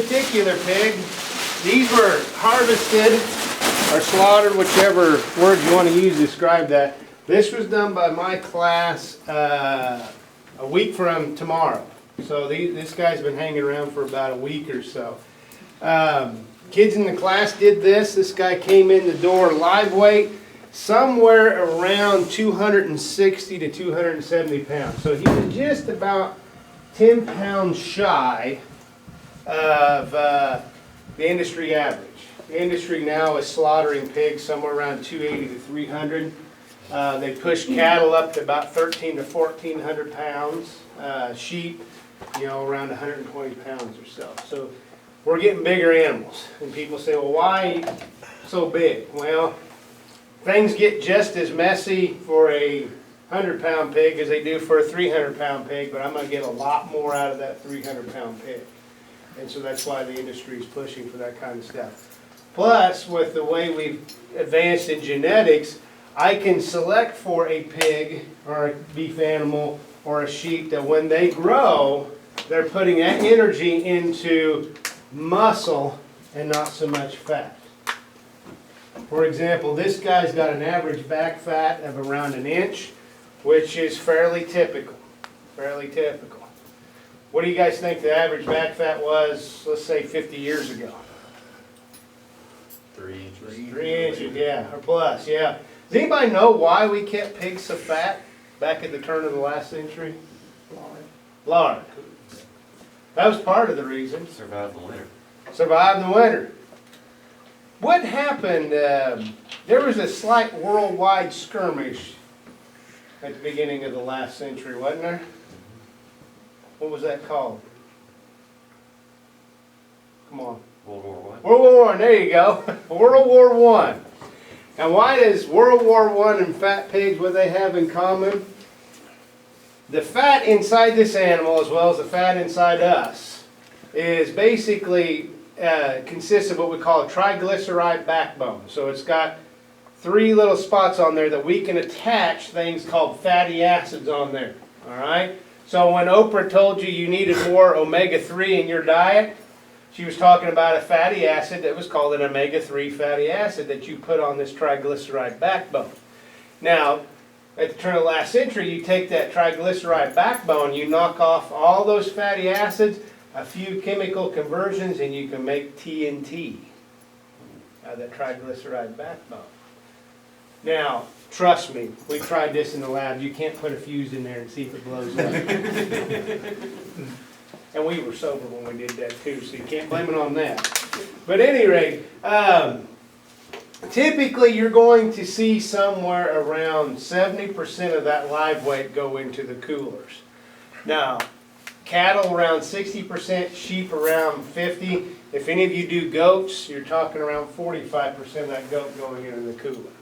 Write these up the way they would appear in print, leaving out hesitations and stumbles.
particular pig, these were harvested or slaughtered, whichever word you want to use to describe that. This was done by my class a week from tomorrow. So this guy's been hanging around for about a week or so. Kids in the class did this. This guy came in the door, live weight, somewhere around 260 to 270 pounds. So he was just about 10 pounds shy of the industry average. The industry now is slaughtering pigs somewhere around 280 to 300. They push cattle up to about 13 to 1400 pounds. Sheep, around 120 pounds or so. So we're getting bigger animals. And people say, well, why so big? Well, things get just as messy for a 100-pound pig as they do for a 300-pound pig, but I'm going to get a lot more out of that 300-pound pig. And so that's why the industry is pushing for that kind of stuff. Plus, with the way we've advanced in genetics, I can select for a pig or a beef animal or a sheep that when they grow, they're putting that energy into muscle and not so much fat. For example, this guy's got an average back fat of around 1 inch, which is fairly typical. Fairly typical. What do you guys think the average back fat was, let's say 50 years ago? 3 inches. 3 inches, yeah, or plus, yeah. Does anybody know why we kept pigs so fat back at the turn of the last century? Lard. That was part of the reason. Survive the winter. Survive the winter. What happened? There was a slight worldwide skirmish at the beginning of the last century, wasn't there? What was that called? Come on. World War I. World War I, there you go. World War I. Now why does World War I and fat pigs, what they have in common? The fat inside this animal, as well as the fat inside us, is basically consists of what we call a triglyceride backbone. So it's got 3 little spots on there that we can attach things called fatty acids on there. All right? So when Oprah told you needed more omega-3 in your diet, she was talking about a fatty acid that was called an omega-3 fatty acid that you put on this triglyceride backbone. Now, at the turn of the last century, you take that triglyceride backbone, you knock off all those fatty acids, a few chemical conversions, and you can make TNT out of that triglyceride backbone. Now, trust me, we tried this in the lab. You can't put a fuse in there and see if it blows up. And we were sober when we did that too, so you can't blame it on that. But at any rate, typically you're going to see somewhere around 70% of that live weight go into the coolers. Now, cattle around 60%, sheep around 50%. If any of you do goats, you're talking around 45% of that goat going into the cooler.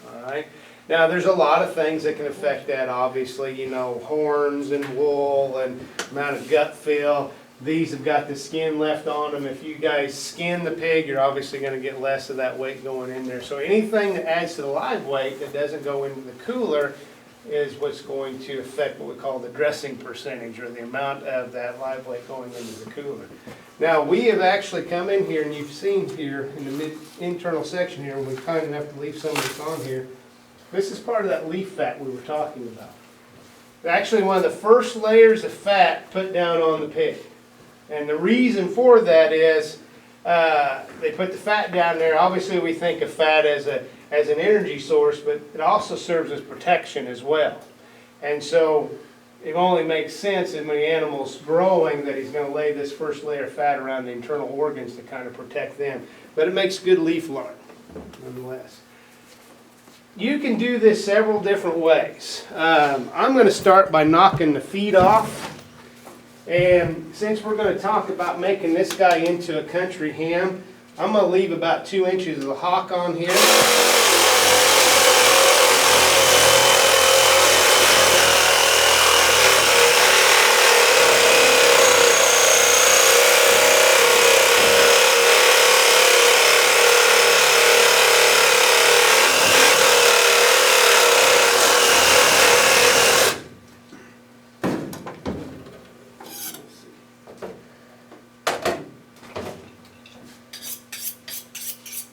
All right? Now, there's a lot of things that can affect that, obviously, horns and wool and amount of gut fill. These have got the skin left on them. If you guys skin the pig, you're obviously going to get less of that weight going in there. So anything that adds to the live weight that doesn't go into the cooler is what's going to affect what we call the dressing percentage, or the amount of that live weight going into the cooler. Now, we have actually come in here, and you've seen here in the internal section here, and we're kind enough to leave some of this on here. This is part of that leaf fat we were talking about. Actually, one of the first layers of fat put down on the pig. And the reason for that is they put the fat down there. Obviously, we think of fat as an energy source, but it also serves as protection as well. And so it only makes sense when the animal's growing that he's going to lay this first layer of fat around the internal organs to kind of protect them. But it makes good leaf lard, nonetheless. You can do this several different ways. I'm going to start by knocking the feet off. And since we're going to talk about making this guy into a country ham, I'm going to leave about 2 inches of the hock on here.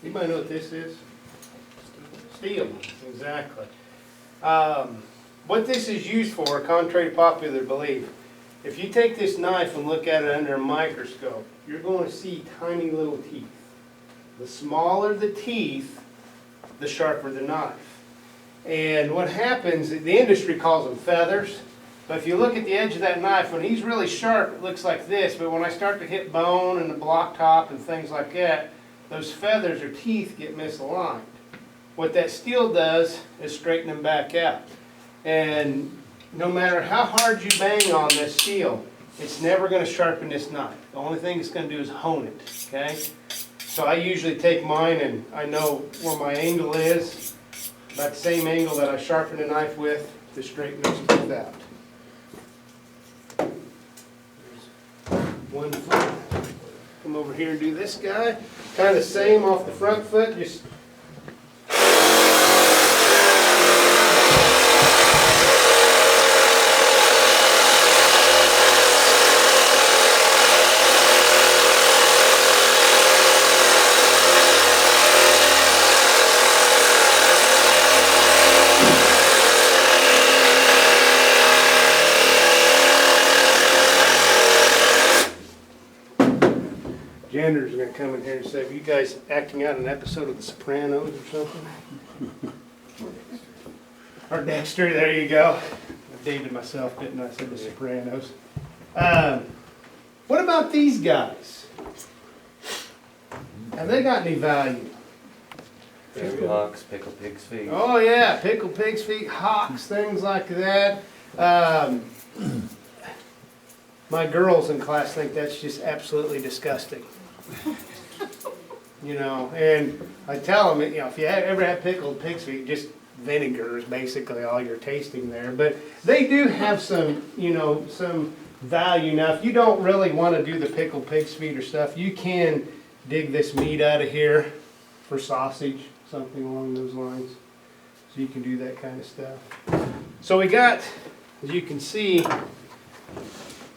Anybody know what this is? Steel, exactly. What this is used for, contrary to popular belief, if you take this knife and look at it under a microscope, you're going to see tiny little teeth. The smaller the teeth, the sharper the knife. And what happens, the industry calls them feathers, but if you look at the edge of that knife, when he's really sharp, it looks like this, but when I start to hit bone and the block top and things like that, those feathers or teeth get misaligned. What that steel does is straighten them back out. And no matter how hard you bang on this steel, it's never going to sharpen this knife. The only thing it's going to do is hone it, okay? So I usually take mine and I know where my angle is, about the same angle that I sharpen the knife with to straighten this tooth out. There's one foot. Come over here and do this guy. Kind of the same off the front foot, just Jander's going to come in here and say, "Are you guys acting out an episode of The Sopranos or something?" Or Dexter, there you go. I dated myself, didn't I? I said The Sopranos. What about these guys? Have they got any value? Baby hawks, pickle pig's feet. Oh yeah, pickled pig's feet, hocks, things like that. My girls in class think that's just absolutely disgusting. You know, and I tell them, you know, if you ever had pickled pig's feet, just vinegar is basically all you're tasting there. But they do have some, you know, some value. Now, if you don't really want to do the pickled pig's feet or stuff, you can dig this meat out of here for sausage, something along those lines. So you can do that kind of stuff. So we got, as you can see,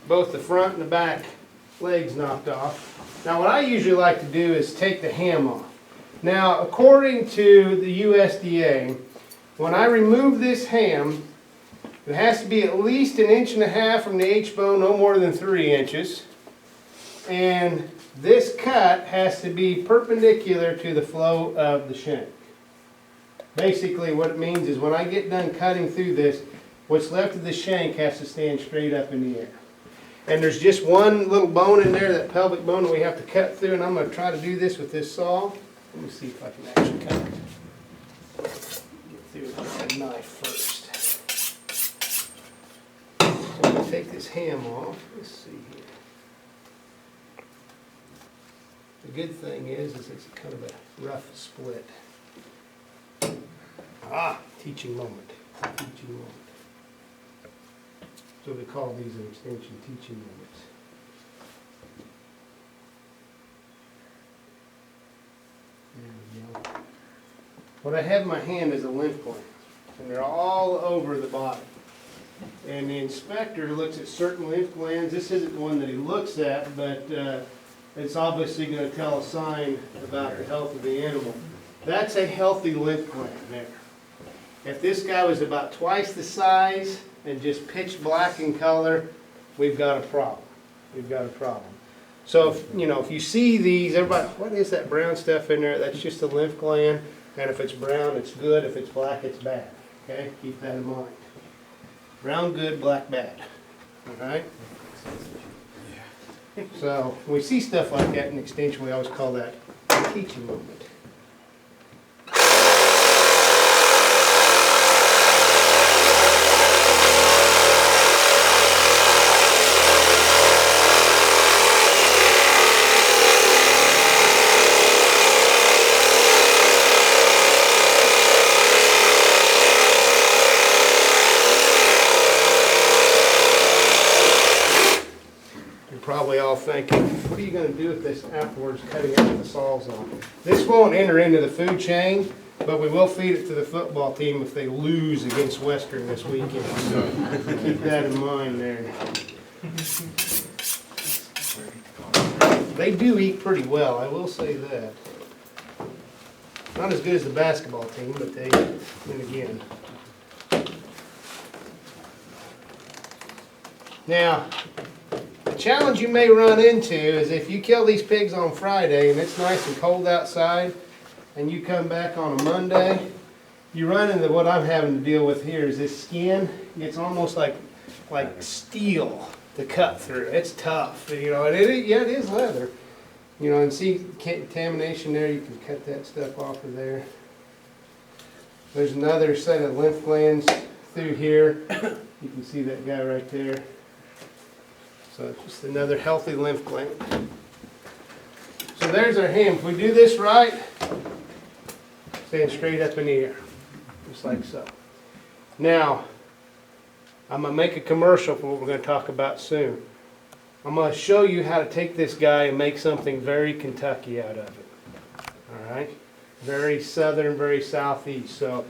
both the front and the back legs knocked off. Now what I usually like to do is take the ham off. Now according to the USDA, when I remove this ham, it has to be at least 1.5 inches from the H-bone, no more than 3 inches. And this cut has to be perpendicular to the flow of the shank. Basically what it means is when I get done cutting through this, what's left of the shank has to stand straight up in the air. And there's just one little bone in there, that pelvic bone that we have to cut through, and I'm going to try to do this with this saw. Let me see if I can actually cut it. Get through it with a knife first. So I'm going to take this ham off. Let's see here. The good thing is it's kind of a rough split. Teaching moment. Teaching moment. So we call these an extension teaching moments. There we go. What I have in my hand is a lymph gland, and they're all over the body. And the inspector looks at certain lymph glands. This isn't one that he looks at, but it's obviously going to tell a sign about the health of the animal. That's a healthy lymph gland there. If this guy was about twice the size and just pitch black in color, we've got a problem. We've got a problem. So if you see these, everybody, what is that brown stuff in there? That's just a lymph gland. And if it's brown, it's good. If it's black, it's bad. Okay, keep that in mind. Brown good, black bad. All right. So when we see stuff like that in extension, we always call that a teaching moment. Probably all thinking, what are you going to do with this afterwards, cutting out the sawzall? This won't enter into the food chain, but we will feed it to the football team if they lose against Western this weekend. So keep that in mind there. They do eat pretty well, I will say that. Not as good as the basketball team, but they, then again. Now, the challenge you may run into is if you kill these pigs on Friday and it's nice and cold outside, and you come back on a Monday, you run into what I'm having to deal with here is this skin. It's almost like steel to cut through. It's tough, you know. And yeah, it is leather, you know. And see contamination there. You can cut that stuff off of there. There's another set of lymph glands through here. You can see that guy right there. So it's just another healthy lymph gland. So there's our ham. If we do this right, stand straight up in the air, just like so. Now, I'm going to make a commercial for what we're going to talk about soon. I'm going to show you how to take this guy and make something very Kentucky out of it. All right? Very southern, very southeast. So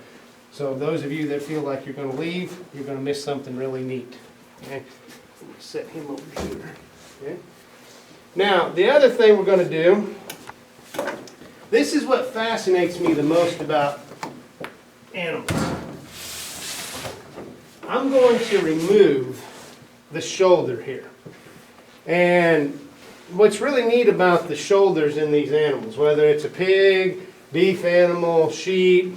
those of you that feel like you're going to leave, you're going to miss something really neat. Okay? Set him over here. Okay? Now, the other thing we're going to do, this is what fascinates me the most about animals. I'm going to remove the shoulder here. And what's really neat about the shoulders in these animals, whether it's a pig, beef animal, sheep,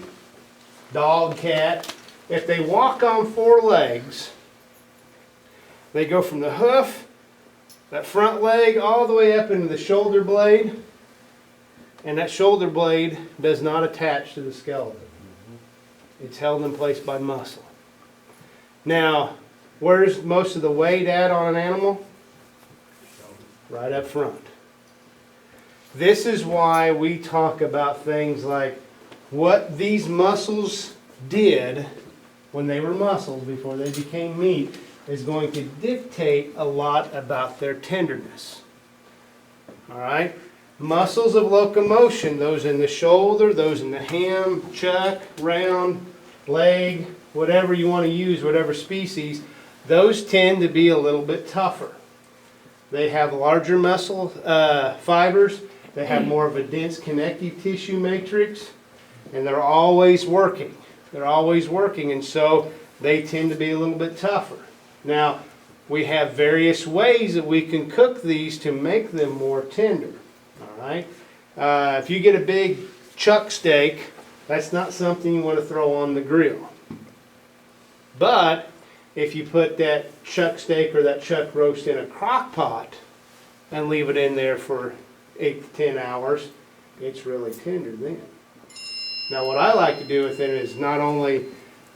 dog, cat, if they walk on four legs, they go from the hoof, that front leg, all the way up into the shoulder blade, and that shoulder blade does not attach to the skeleton. It's held in place by muscle. Now, where's most of the weight at on an animal? Right up front. This is why we talk about things like what these muscles did when they were muscles before they became meat is going to dictate a lot about their tenderness. All right? Muscles of locomotion, those in the shoulder, those in the ham, chuck, round, leg, whatever you want to use, whatever species, those tend to be a little bit tougher. They have larger muscle fibers, they have more of a dense connective tissue matrix, and they're always working. They're always working, and so they tend to be a little bit tougher. Now, we have various ways that we can cook these to make them more tender. All right? If you get a big chuck steak, that's not something you want to throw on the grill. But if you put that chuck steak or that chuck roast in a crock pot and leave it in there for 8 to 10 hours, it's really tender then. Now what I like to do with it is not only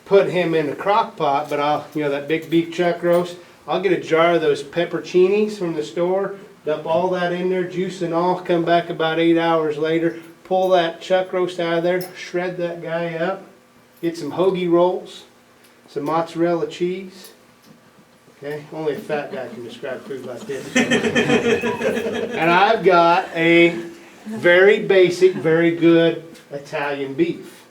put him in the crock pot, but I'll, you know, that big beef chuck roast, I'll get a jar of those pepperoncinis from the store, dump all that in there, juice and all, come back about 8 hours later, pull that chuck roast out of there, shred that guy up, get some hoagie rolls, some mozzarella cheese. Okay, only a fat guy can describe food like this. And I've got a very basic, very good Italian beef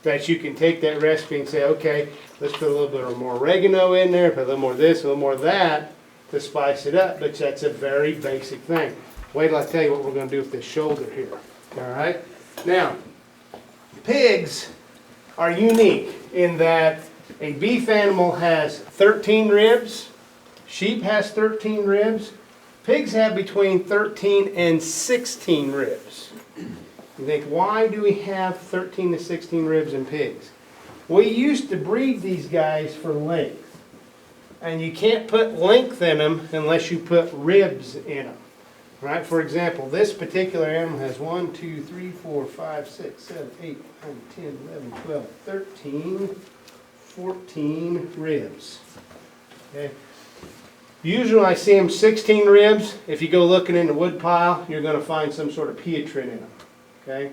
that you can take that recipe and say, okay, let's put a little bit more oregano in there, put a little more of this, a little more of that to spice it up. But that's a very basic thing. Wait till I tell you what we're going to do with this shoulder here. All right. Now, pigs are unique in that a beef animal has 13 ribs, sheep has 13 ribs, pigs have between 13 and 16 ribs. You think, why do we have 13 to 16 ribs in pigs? We used to breed these guys for length. And you can't put length in them unless you put ribs in them. Right? For example, this particular animal has 1, 2, 3, 4, 5, 6, 7, 8, 9, 10, 11, 12, 13, 14 ribs. Okay. Usually when I see them 16 ribs, if you go looking in the wood pile, you're going to find some sort of piatrin in them. Okay?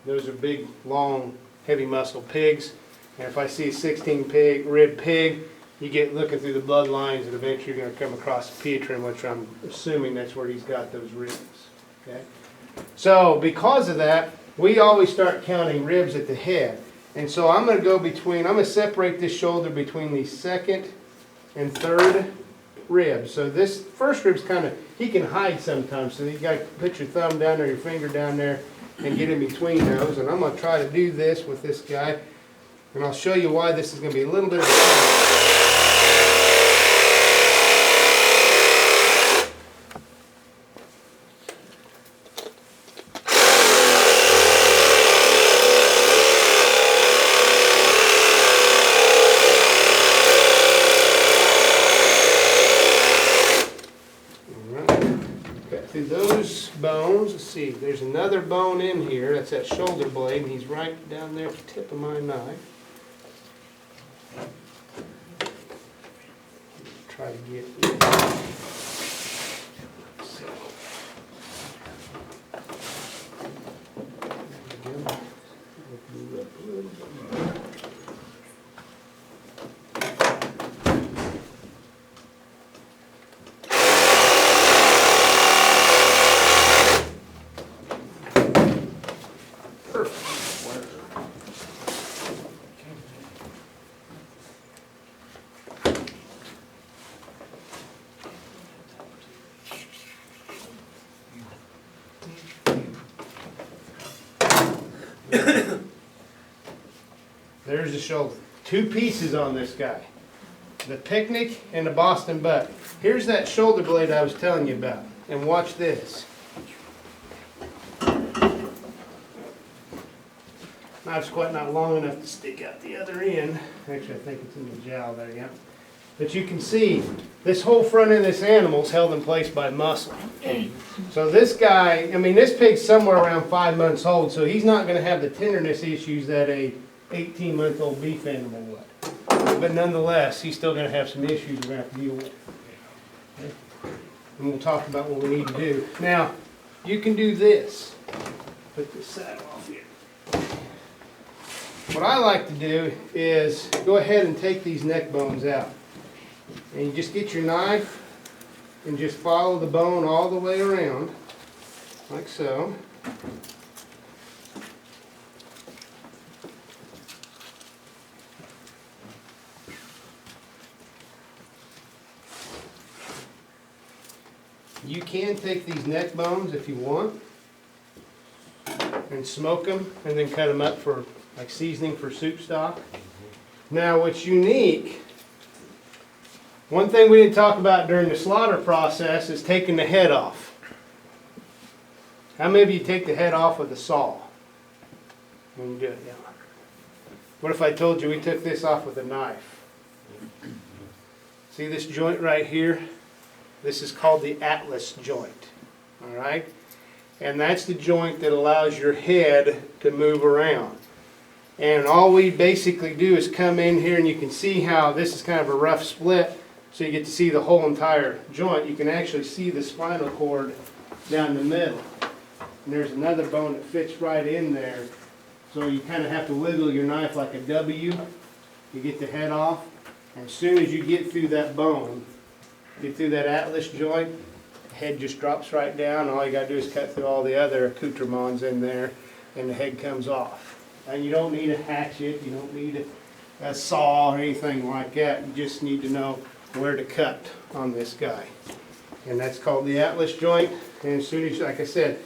Those are big, long, heavy muscle pigs. And if I see a 16 rib pig, you get looking through the bloodlines and eventually you're going to come across a piatrin, which I'm assuming that's where he's got those ribs. Okay? So because of that, we always start counting ribs at the head. And so I'm going to go between, I'm going to separate this shoulder between the second and third ribs. So this first rib's kind of, he can hide sometimes. So you got to put your thumb down there, your finger down there, and get in between those. And I'm gonna try to do this with this guy, and I'll show you why this is gonna be a little bit of a challenge. Got through those bones. Let's see, there's another bone in here. That's that shoulder blade, and he's right down there at the tip of my knife. Try to get. So. There we go. Move up a little bit more. There's the shoulder. Two pieces on this guy. The Picnic and the Boston Buck. Here's that shoulder blade I was telling you about. And watch this. Knife's quite not long enough to stick out the other end. Actually, I think it's in the jowl there, yeah. But you can see this whole front end of this animal is held in place by muscle. So this guy, I mean, this pig's somewhere around 5 months old, so he's not going to have the tenderness issues that a 18-month-old beef animal would. But nonetheless, he's still going to have some issues we're going to have to deal with. Okay? And we'll talk about what we need to do. Now, you can do this. Put this saddle off here. What I like to do is go ahead and take these neck bones out. And you just get your knife and just follow the bone all the way around, like so. You can take these neck bones if you want and smoke them and then cut them up for like seasoning for soup stock. Now what's unique, one thing we didn't talk about during the slaughter process is taking the head off. How many of you take the head off with a saw when you do it? Yeah. What if I told you we took this off with a knife? See this joint right here? This is called the atlas joint. All right? And that's the joint that allows your head to move around. And all we basically do is come in here, and you can see how this is kind of a rough split, so you get to see the whole entire joint. You can actually see the spinal cord down the middle. And there's another bone that fits right in there. So you kind of have to wiggle your knife like a W. You get the head off. And as soon as you get through that bone, get through that atlas joint, the head just drops right down. All you got to do is cut through all the other accoutrements in there, and the head comes off. And you don't need a hatchet, you don't need a saw or anything like that. You just need to know where to cut on this guy. And that's called the atlas joint. And as soon as, like I said,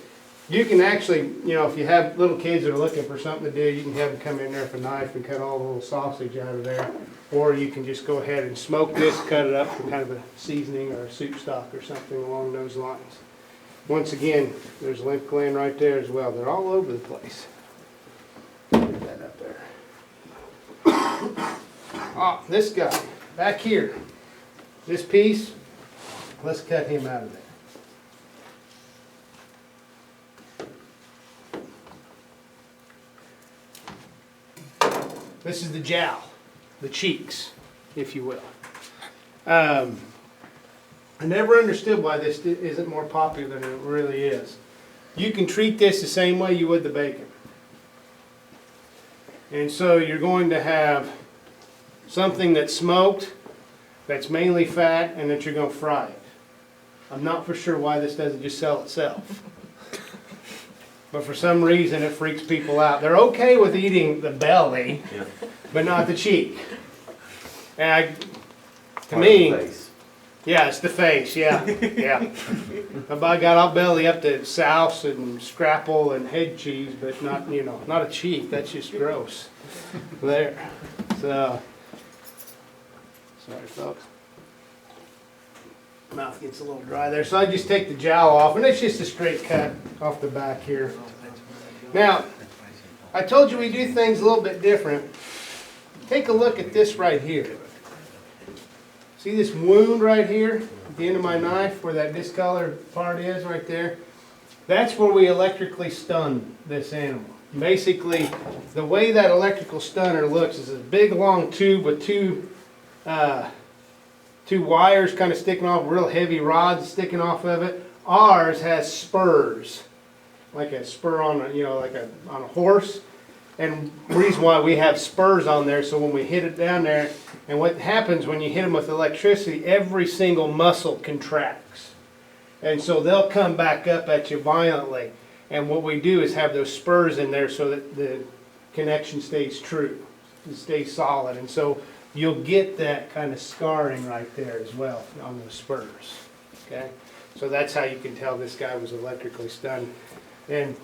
you can actually, you know, if you have little kids that are looking for something to do, you can have them come in there with a knife and cut all the little sausage out of there. Or you can just go ahead and smoke this, cut it up for kind of a seasoning or a soup stock or something along those lines. Once again, there's lymph gland right there as well. They're all over the place. Put that up there. Ah, this guy, back here. This piece, let's cut him out of there. This is the jowl, the cheeks, if you will. I never understood why this isn't more popular than it really is. You can treat this the same way you would the bacon. And so you're going to have something that's smoked, that's mainly fat, and that you're going to fry it. I'm not for sure why this doesn't just sell itself. But for some reason it freaks people out. They're okay with eating the belly, but not the cheek. And to me, Yeah, it's the face, yeah, yeah. But by God, I'll belly up to souse and scrapple and head cheese, but not, you know, not a cheek, that's just gross. There, so, sorry folks. Mouth gets a little dry there, so I just take the jowl off, and it's just a straight cut off the back here. Now, I told you we do things a little bit different. Take a look at this right here. See this wound right here at the end of my knife where that discolored part is right there? That's where we electrically stun this animal. Basically, the way that electrical stunner looks is a big long tube with two wires kind of sticking off, real heavy rods sticking off of it. Ours has spurs, like a spur on a, on a horse. And the reason why we have spurs on there, so when we hit it down there, and what happens when you hit them with electricity, every single muscle contracts. And so they'll come back up at you violently. And what we do is have those spurs in there so that the connection stays true, it stays solid. And so you'll get that kind of scarring right there as well on those spurs. Okay? So that's how you can tell this guy was electrically stunned. And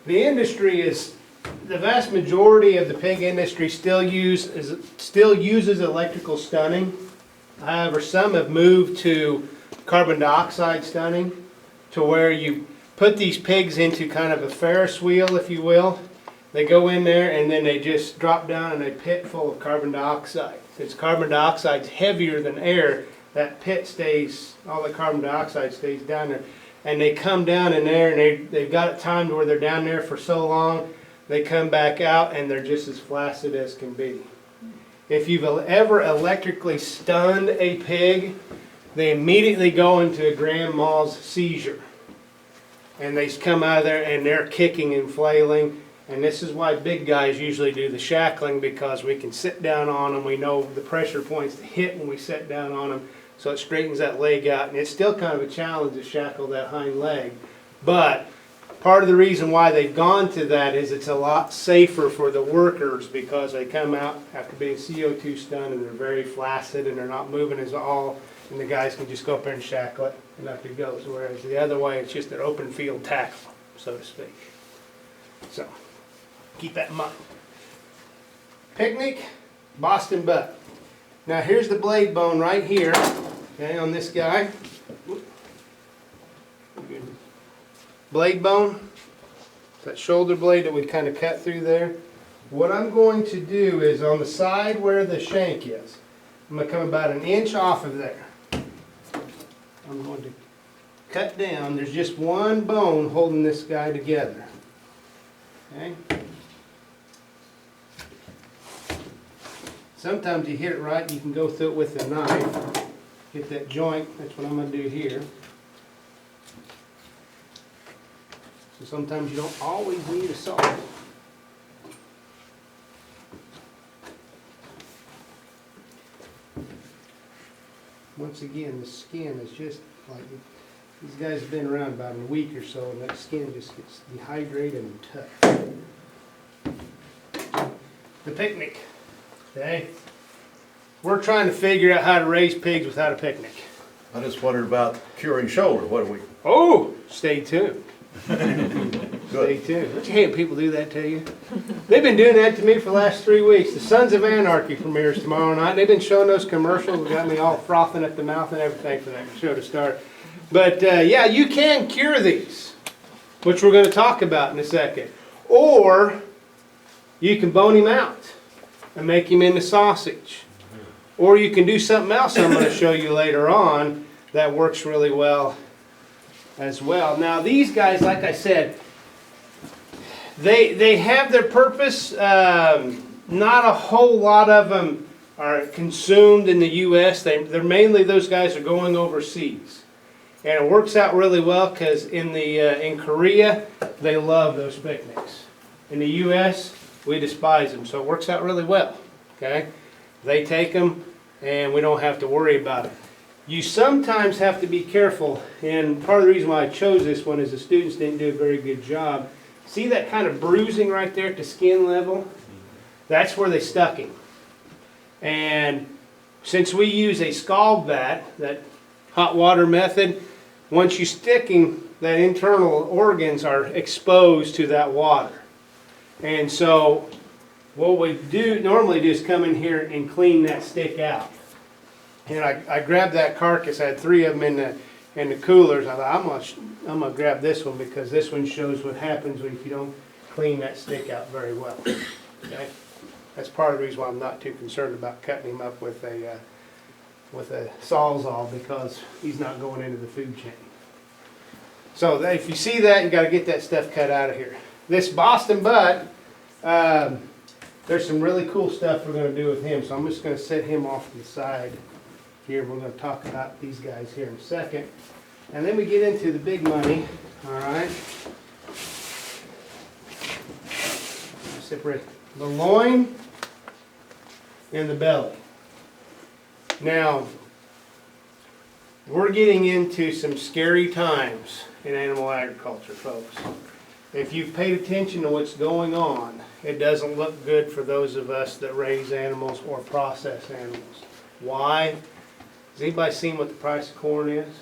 the industry is, the vast majority of the pig industry still uses electrical stunning. However, some have moved to carbon dioxide stunning, to where you put these pigs into kind of a Ferris wheel, if you will. They go in there and then they just drop down in a pit full of carbon dioxide. Since carbon dioxide's heavier than air, that pit stays, all the carbon dioxide stays down there. And they come down in there and they've got it timed where they're down there for so long, they come back out and they're just as flaccid as can be. If you've ever electrically stunned a pig, they immediately go into a grand mal's seizure. And they come out of there and they're kicking and flailing. And this is why big guys usually do the shackling, because we can sit down on them. We know the pressure points to hit when we sit down on them, so it straightens that leg out. And it's still kind of a challenge to shackle that hind leg. But part of the reason why they've gone to that is it's a lot safer for the workers, because they come out after being CO2 stunned and they're very flaccid and they're not moving as all, and the guys can just go up there and shackle it and up it goes. Whereas the other way, it's just an open field tackle, so to speak. So keep that in mind. Picnic, Boston buck. Now here's the blade bone right here, okay, on this guy. Blade bone, that shoulder blade that we kind of cut through there. What I'm going to do is on the side where the shank is, I'm going to come about an inch off of there. I'm going to cut down. There's just one bone holding this guy together. Okay? Sometimes you hit it right, you can go through it with a knife. Get that joint, that's what I'm going to do here. So sometimes you don't always need a saw. Once again, the skin is just like, these guys have been around about a week or so, and that skin just gets dehydrated and tough. The picnic, okay? We're trying to figure out how to raise pigs without a picnic. I just wondered about curing shoulder. What do we? Oh, stay tuned. Stay tuned. Don't you hate when people do that to you? They've been doing that to me for the last 3 weeks. The Sons of Anarchy premieres tomorrow night. They've been showing those commercials. Got me all frothing at the mouth and everything for that show to start. But yeah, you can cure these, which we're going to talk about in a second. Or you can bone him out and make him into sausage. Or you can do something else I'm going to show you later on that works really well as well. Now these guys, like I said, they have their purpose. Not a whole lot of them are consumed in the U.S. They're mainly, those guys are going overseas, and it works out really well because in Korea they love those picnics. In the U.S. we despise them, so it works out really well. Okay, they take them, and we don't have to worry about it. You sometimes have to be careful, and part of the reason why I chose this one is the students didn't do a very good job. See that kind of bruising right there at the skin level? That's where they stuck him. And since we use a scald bat that hot water method, once you sticking, that internal organs are exposed to that water. And so what we normally do is come in here and clean that stick out. And I grabbed that carcass, I had 3 of them in the coolers. I thought, I'm gonna grab this one because this one shows what happens if you don't clean that stick out very well. Okay? That's part of the reason why I'm not too concerned about cutting him up with a Sawzall, because he's not going into the food chain. So if you see that, you got to get that stuff cut out of here. This Boston Butt, there's some really cool stuff we're going to do with him. So I'm just going to set him off to the side here. We're going to talk about these guys here in a second. And then we get into the big money, all right? Separate the loin and the belly. Now, we're getting into some scary times in animal agriculture, folks. If you've paid attention to what's going on, it doesn't look good for those of us that raise animals or process animals. Why? Has anybody seen what the price of corn is?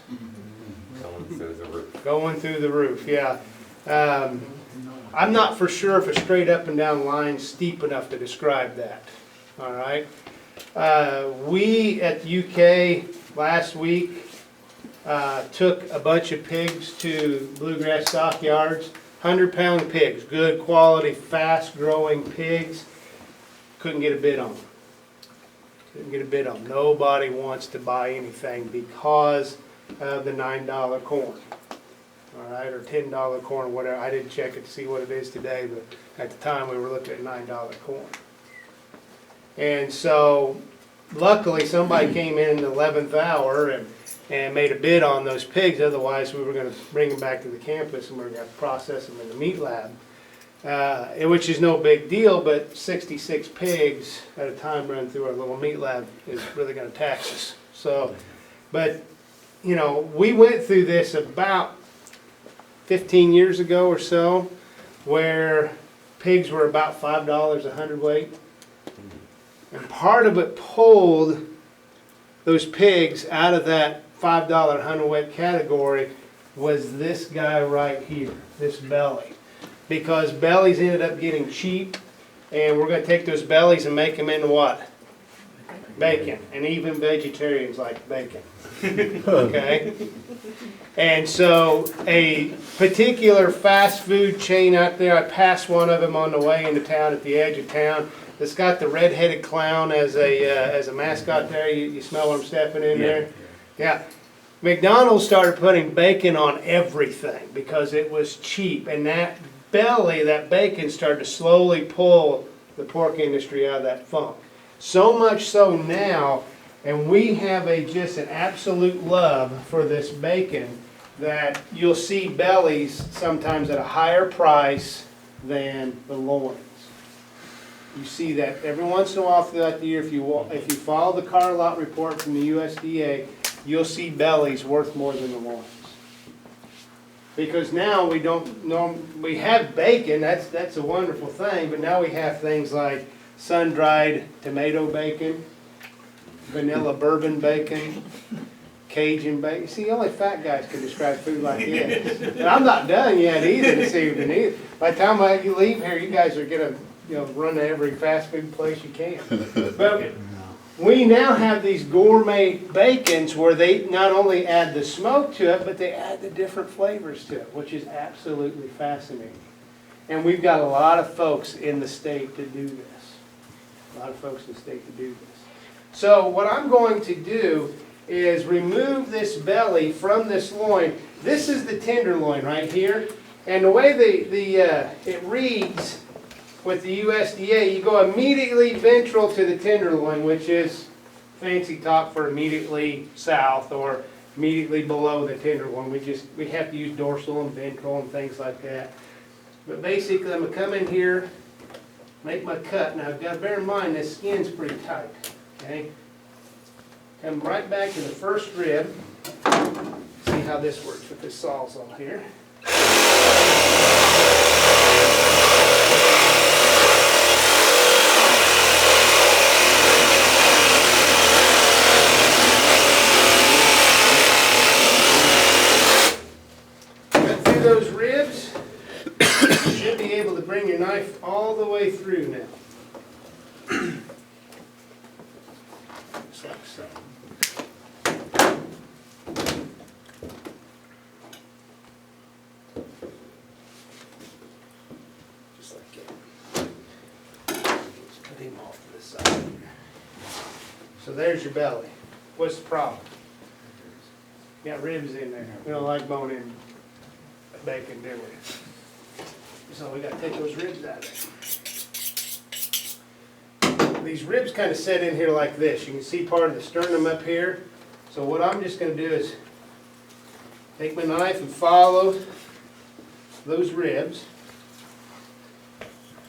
Going through the roof. Going through the roof, yeah. I'm not for sure if a straight up and down line is steep enough to describe that. All right. We at the UK last week took a bunch of pigs to Bluegrass Stockyards, 100-pound pigs, good quality, fast-growing pigs. Couldn't get a bid on them. Couldn't get a bid on them. Nobody wants to buy anything because of the $9 corn. All right, or $10 corn, or whatever. I didn't check it to see what it is today, but at the time we were looking at $9 corn. And so, luckily, somebody came in the 11th hour and made a bid on those pigs. Otherwise, we were going to bring them back to the campus and we were going to process them in the meat lab, which is no big deal. But 66 pigs at a time running through our little meat lab is really going to tax us. So, but you know, we went through this about 15 years ago or so, where pigs were about $5 a hundredweight. And part of it pulled those pigs out of that $5 hundredweight category was this guy right here, this belly. Because bellies ended up getting cheap, and we're going to take those bellies and make them into what? Bacon. And even vegetarians like bacon. Okay? And so a particular fast food chain out there, I passed one of them on the way into town at the edge of town. It's got the red-headed clown as a mascot there. You smell what I'm stepping in there? Yeah. McDonald's started putting bacon on everything because it was cheap. And that belly, that bacon, started to slowly pull the pork industry out of that funk. So much so now, and we have just an absolute love for this bacon, that you'll see bellies sometimes at a higher price than the loins. You see that every once in a while throughout the year. If you follow the car lot report from the USDA, you'll see bellies worth more than the loins. Because now we have bacon. That's a wonderful thing. But now we have things like sun-dried tomato bacon, vanilla bourbon bacon, Cajun bacon. See, only fat guys can describe food like this. And I'm not done yet either this evening either. By the time you leave here, you guys are gonna run to every fast food place you can. But we now have these gourmet bacons where they not only add the smoke to it, but they add the different flavors to it, which is absolutely fascinating. And we've got a lot of folks in the state to do this. So what I'm going to do is remove this belly from this loin. This is the tenderloin right here. And the way it reads with the USDA, you go immediately ventral to the tenderloin, which is fancy talk for immediately south or immediately below the tenderloin. We have to use dorsal and ventral and things like that. But basically, I'm going to come in here, make my cut. Now, I've got to bear in mind this skin's pretty tight. Okay? Come right back to the first rib. See how this works with this Sawzall here. knife all the way through now. Just like so. Just like that. Just cut him off to the side. So there's your belly. What's the problem? You got ribs in there. We don't like bone-in bacon, do we? So we gotta take those ribs out of there. These ribs kind of set in here like this. You can see part of the sternum up here. So what I'm just gonna do is take my knife and follow those ribs.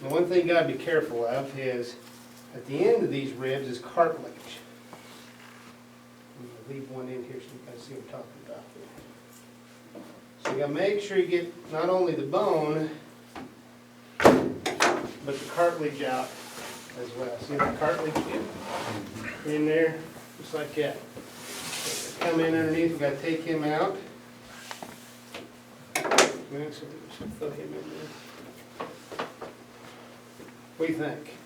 And one thing you gotta be careful of is at the end of these ribs is cartilage. I'm gonna leave one in here so you guys see what I'm talking about here. So you gotta make sure you get not only the bone, but the cartilage out as well. See that cartilage in there? Just like that. Come in underneath, we gotta take him out. So put him in there. What do you think?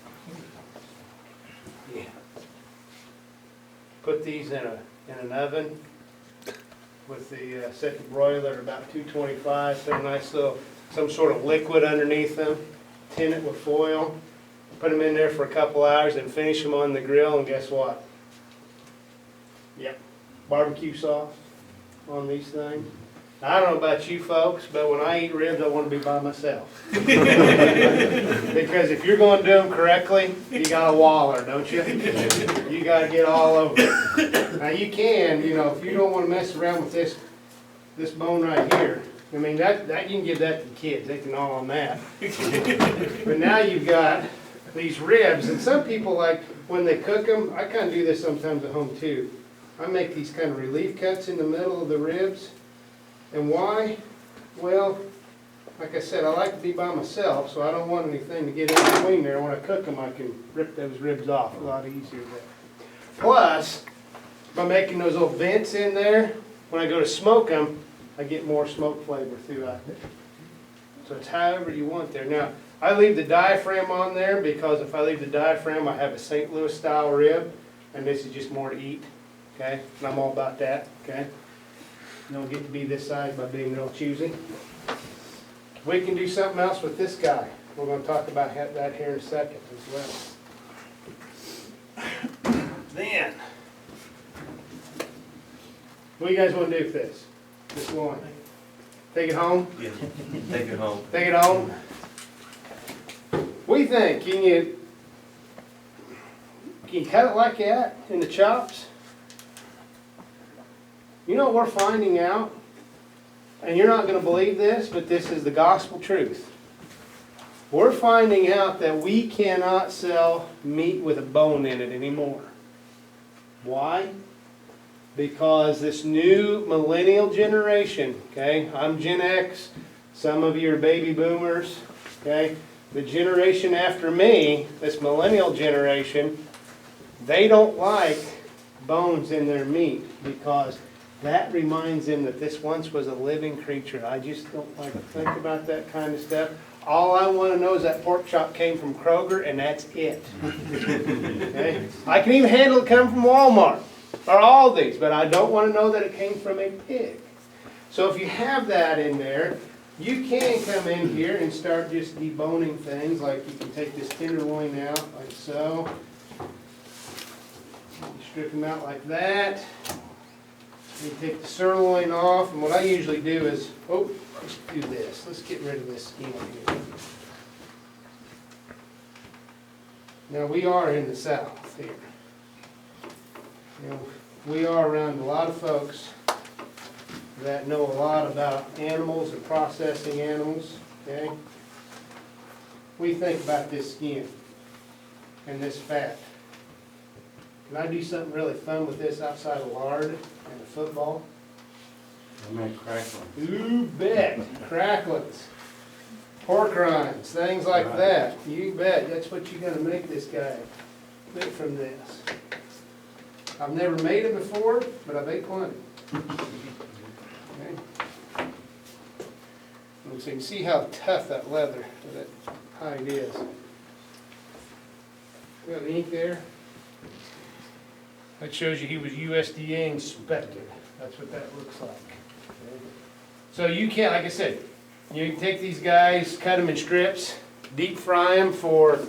Yeah. Put these in an oven with the set the broiler at about 225. Put a nice little some sort of liquid underneath them. Tin it with foil. Put them in there for a couple hours and finish them on the grill. And guess what? Yep, barbecue sauce on these things. I don't know about you folks, but when I eat ribs, I want to be by myself. Because if you're going to do them correctly, you got to waller, don't you? You got to get all over it. Now you can, you know, if you don't want to mess around with this bone right here. I mean, that you can give that to the kids. They can all on that. But now you've got these ribs, and some people like when they cook them. I kind of do this sometimes at home too. I make these kind of relief cuts in the middle of the ribs. And why? Well, like I said, I like to be by myself, so I don't want anything to get in between there. When I cook them, I can rip those ribs off a lot easier there. Plus, by making those little vents in there, when I go to smoke them, I get more smoke flavor throughout it. So it's however you want there. Now, I leave the diaphragm on there because if I leave the diaphragm, I have a St. Louis style rib, and this is just more to eat, okay? And I'm all about that, okay? You don't get to be this size by being real choosy. We can do something else with this guy. We're going to talk about that here in a second as well. Then, what do you guys want to do with this loin? Take it home? Yeah, take it home. Take it home? What do you think? Can you cut it like that in the chops? You know what we're finding out? And you're not going to believe this, but this is the gospel truth. We're finding out that we cannot sell meat with a bone in it anymore. Why? Because this new millennial generation, okay, I'm Gen X, some of you are baby boomers, okay, the generation after me, this millennial generation, they don't like bones in their meat because that reminds them that this once was a living creature. I just don't like to think about that kind of stuff. All I want to know is that pork chop came from Kroger, and that's it. Okay? I can even handle it coming from Walmart or Aldi's, but I don't want to know that it came from a pig. So if you have that in there, you can come in here and start just deboning things. Like you can take this tenderloin out like so. You strip them out like that. You take the sirloin off, and what I usually do is, let's do this. Let's get rid of this skin here. Now we are in the South here. You know, we are around a lot of folks that know a lot about animals and processing animals, okay? What do you think about this skin and this fat? Can I do something really fun with this outside of lard and a football? I make cracklings. You bet. Cracklings, pork rinds, things like that. You bet. That's what you're going to make this guy make from this. I've never made it before, but I've ate plenty. Okay. And so you can see how tough that leather, that hide is. Got the ink there. That shows you he was USDA inspected. That's what that looks like. So you can, like I said, you can take these guys, cut them in strips, deep fry them for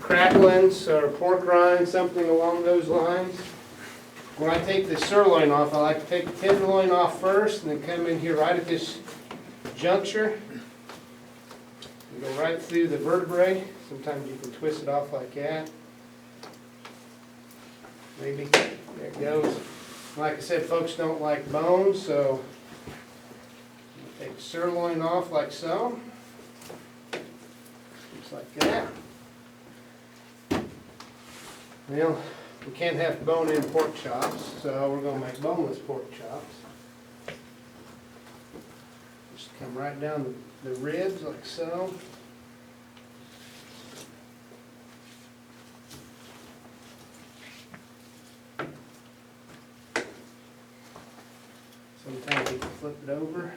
cracklings or pork rinds, something along those lines. When I take the sirloin off, I like to take the tenderloin off first and then come in here right at this juncture. And go right through the vertebrae. Sometimes you can twist it off like that. Maybe, there it goes. Like I said, folks don't like bones, so take the sirloin off like so. Just like that. Well, we can't have bone-in pork chops, so we're gonna make boneless pork chops. Just come right down the ribs like so. Sometimes you can flip it over.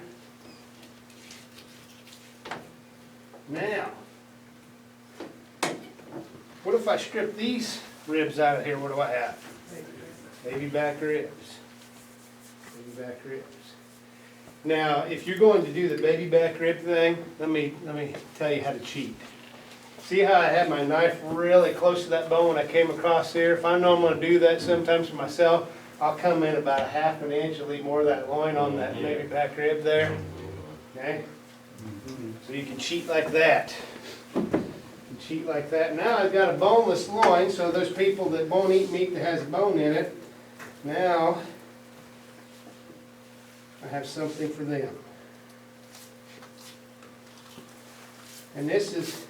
Now, what if I strip these ribs out of here? What do I have? Baby back ribs. Baby back ribs. Now, if you're going to do the baby back rib thing, let me tell you how to cheat. See how I had my knife really close to that bone when I came across here? If I know I'm going to do that sometimes for myself, I'll come in about a half an inch and leave more of that loin on that baby back rib there. Okay? So you can cheat like that. You can cheat like that. Now I've got a boneless loin, so those people that won't eat meat that has bone in it, now I have something for them. And this is